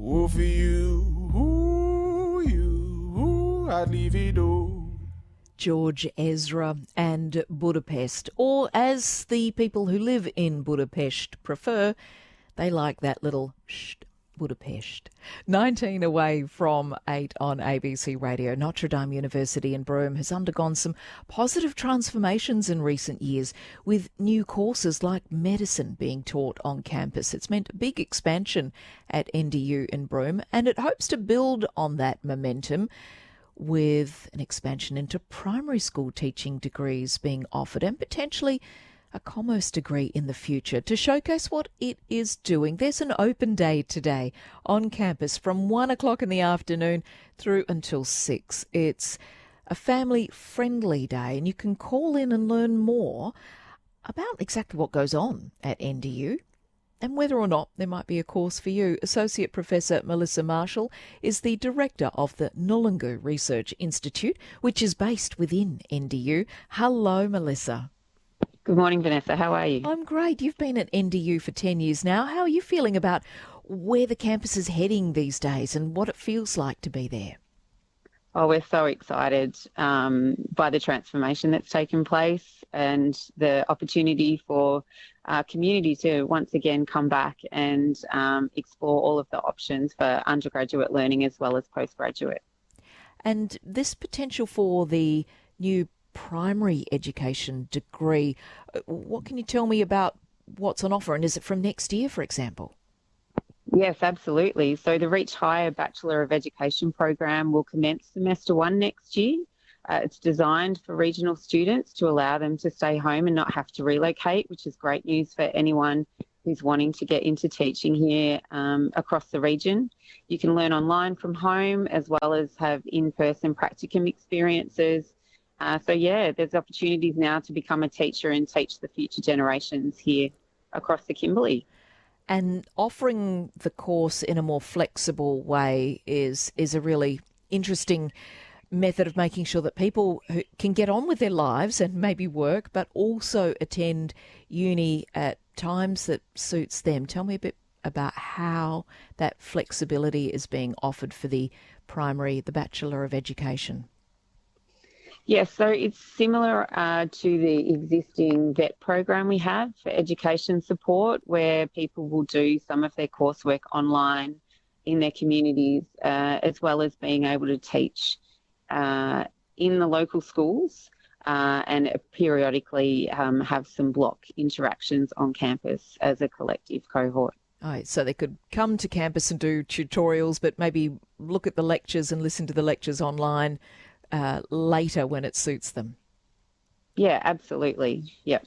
Oh, for you, I'd leave it all. George Ezra and Budapest, or as the people who live in Budapest prefer, they like that little shh, Budapest. 19 away from 8 on ABC Radio. Notre Dame University in Broome has undergone some positive transformations in recent years, with new courses like medicine being taught on campus. It's meant a big expansion at NDU in Broome, and it hopes to build on that momentum with an expansion into primary school teaching degrees being offered and potentially a commerce degree in the future. To showcase what it is doing, there's an open day today on campus from 1 o'clock in the afternoon through until 6. It's a family-friendly day, and you can call in and learn more about exactly what goes on at NDU and whether or not there might be a course for you. Associate Professor Melissa Marshall is the director of the Nulungu Research Institute, which is based within NDU. Hello, Melissa. Good morning, Vanessa. How are you? I'm great. You've been at NDU for 10 years now. How are you feeling about where the campus is heading these days and what it feels like to be there? Oh, we're so excited by the transformation that's taken place and the opportunity for our community to once again come back and explore all of the options for undergraduate learning as well as postgraduate. And this potential for the new primary education degree, what can you tell me about what's on offer, and is it from next year, for example? Yes, absolutely. So the Reach Higher Bachelor of Education program will commence semester 1 next year. It's designed for regional students to allow them to stay home and not have to relocate, which is great news for anyone who's wanting to get into teaching here across the region. You can learn online from home as well as have in-person practicum experiences. There's opportunities now to become a teacher and teach the future generations here across the Kimberley. And offering the course in a more flexible way is a really interesting method of making sure that people who can get on with their lives and maybe work, but also attend uni at times that suits them. Tell me a bit about how that flexibility is being offered for the Bachelor of Education. Yes, so it's similar to the existing VET program we have for education support, where people will do some of their coursework online in their communities, as well as being able to teach in the local schools and periodically have some block interactions on campus as a collective cohort. Oh, so they could come to campus and do tutorials, but maybe look at the lectures and listen to the lectures online later when it suits them. Yeah, absolutely. Yep.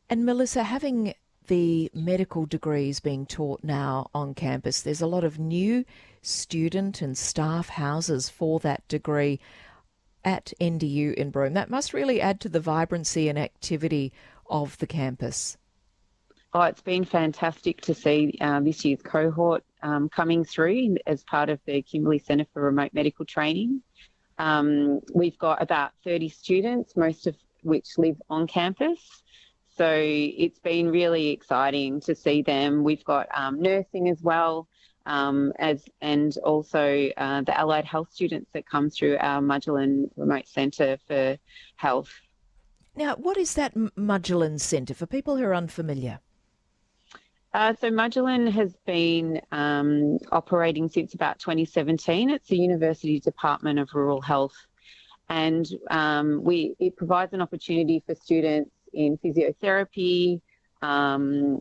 And Melissa, having the medical degrees being taught now on campus, there's a lot of new student and staff houses for that degree at NDU in Broome. That must really add to the vibrancy and activity of the campus. Oh, it's been fantastic to see this year's cohort coming through as part of the Kimberley Centre for Remote Medical Training. We've got about 30 students, most of which live on campus. So it's been really exciting to see them. We've got nursing as well, and also the allied health students that come through our Mudgellin Remote Centre for Health. Now, what is that Mudgellin Centre for people who are unfamiliar? So Mudgellin has been operating since about 2017. It's the University Department of Rural Health, and it provides an opportunity for students in physiotherapy, other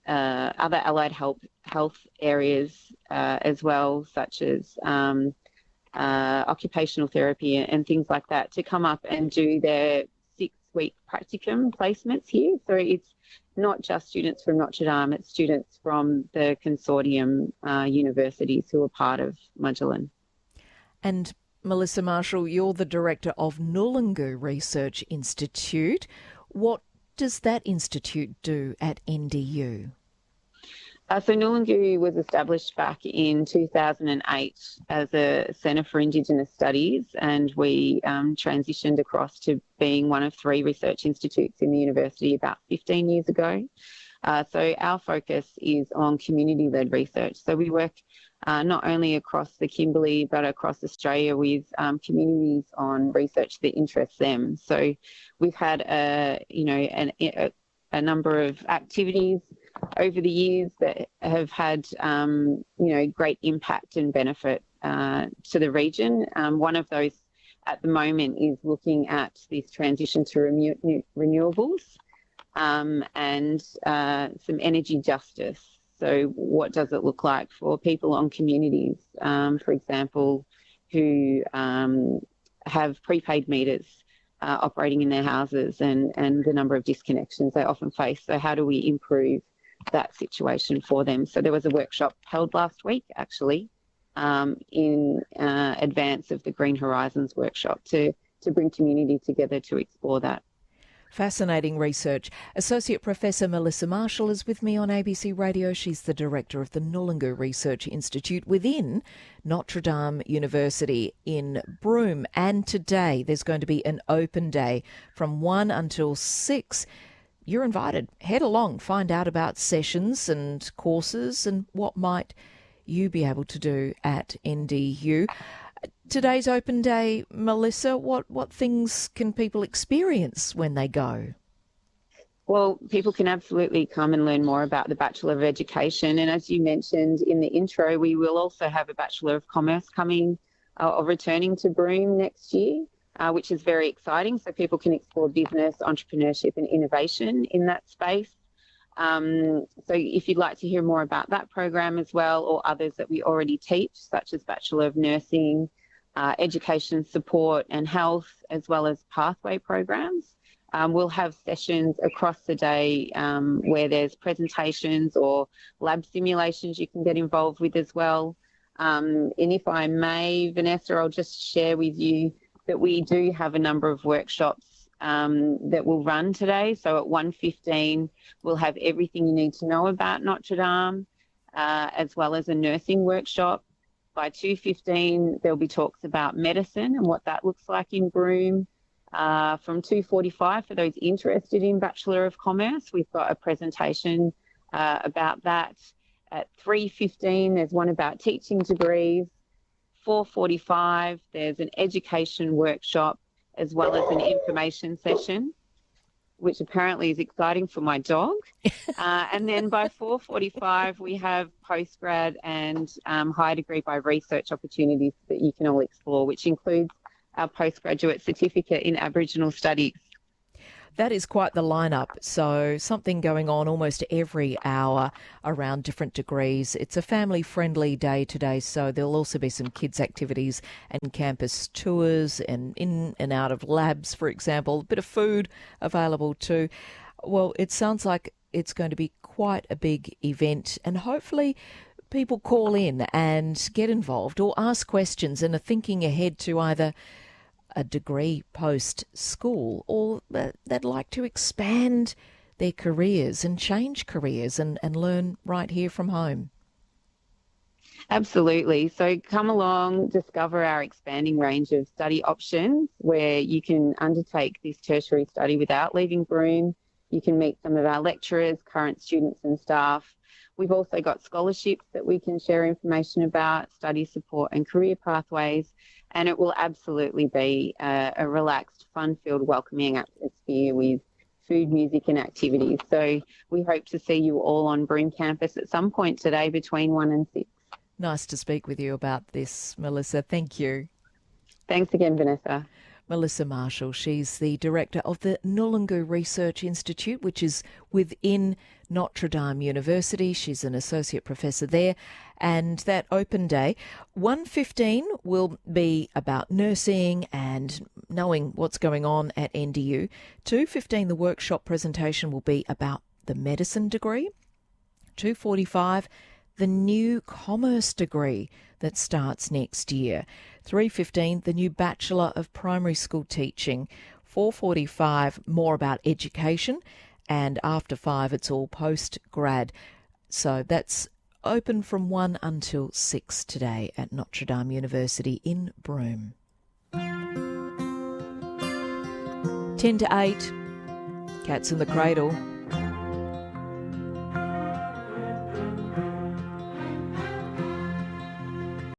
allied health areas as well, such as occupational therapy and things like that, to come up and do their 6-week practicum placements here. So it's not just students from Notre Dame, it's students from the consortium universities who are part of Mudgellin. And Melissa Marshall, you're the director of Nulungu Research Institute. What does that institute do at NDU? So Nulungu was established back in 2008 as a Centre for Indigenous Studies, and we transitioned across to being one of 3 research institutes in the university about 15 years ago. So our focus is on community-led research. So we work not only across the Kimberley but across Australia with communities on research that interests them. So we've had a number of activities over the years that have had great impact and benefit to the region. One of those at the moment is looking at this transition to renewables and some energy justice. So what does it look like for people on communities, for example, who have prepaid meters operating in their houses and the number of disconnections they often face? So how do we improve that situation for them? So there was a workshop held last week, actually, in advance of the Green Horizons workshop to bring community together to explore that. Fascinating research. Associate Professor Melissa Marshall is with me on ABC Radio. She's the director of the Nulungu Research Institute within Notre Dame University in Broome. And today there's going to be an open day from 1 until 6. You're invited. Head along, find out about sessions and courses and what might you be able to do at NDU. Today's open day, Melissa, what things can people experience when they go? Well, people can absolutely come and learn more about the Bachelor of Education. And as you mentioned in the intro, we will also have a Bachelor of Commerce coming or returning to Broome next year, which is very exciting. So people can explore business, entrepreneurship and innovation in that space. So if you'd like to hear more about that program as well, or others that we already teach, such as Bachelor of Nursing, education support and health, as well as pathway programs, we'll have sessions across the day where there's presentations or lab simulations you can get involved with as well. And if I may, Vanessa, I'll just share with you that we do have a number of workshops that will run today. So at 1:15, we'll have everything you need to know about Notre Dame, as well as a nursing workshop. By 2:15, there'll be talks about medicine and what that looks like in Broome. From 2:45, for those interested in Bachelor of Commerce, we've got a presentation about that. At 3:15, there's one about teaching degrees. 4:45, there's an education workshop as well as an information session, which apparently is exciting for my dog. And then by 4:45, we have postgrad and higher degree by research opportunities that you can all explore, which includes our postgraduate certificate in Aboriginal Studies. That is quite the lineup. So something going on almost every hour around different degrees. It's a family-friendly day today, so there'll also be some kids' activities and campus tours and in and out of labs, for example. A bit of food available too. Well, it sounds like it's going to be quite a big event, and hopefully people call in and get involved or ask questions and are thinking ahead to either a degree post-school, or they'd like to expand their careers and change careers and learn right here from home. Absolutely. So come along, discover our expanding range of study options where you can undertake this tertiary study without leaving Broome. You can meet some of our lecturers, current students and staff. We've also got scholarships that we can share information about, study support and career pathways. And it will absolutely be a relaxed, fun-filled, welcoming atmosphere with food, music and activities. So we hope to see you all on Broome campus at some point today between 1 and 6. Nice to speak with you about this, Melissa. Thank you. Thanks again, Vanessa. Melissa Marshall, she's the director of the Nulungu Research Institute, which is within Notre Dame University. She's an associate professor there. And that open day, 1:15 will be about nursing and knowing what's going on at NDU. 2:15, the workshop presentation will be about the medicine degree. 2:45, the new commerce degree that starts next year. 3:15, the new Bachelor of Primary School Teaching. 4:45, more about education. And after 5, it's all post-grad. So that's open from 1 until 6 today at Notre Dame University in Broome. 10 to 8, Cats in the Cradle.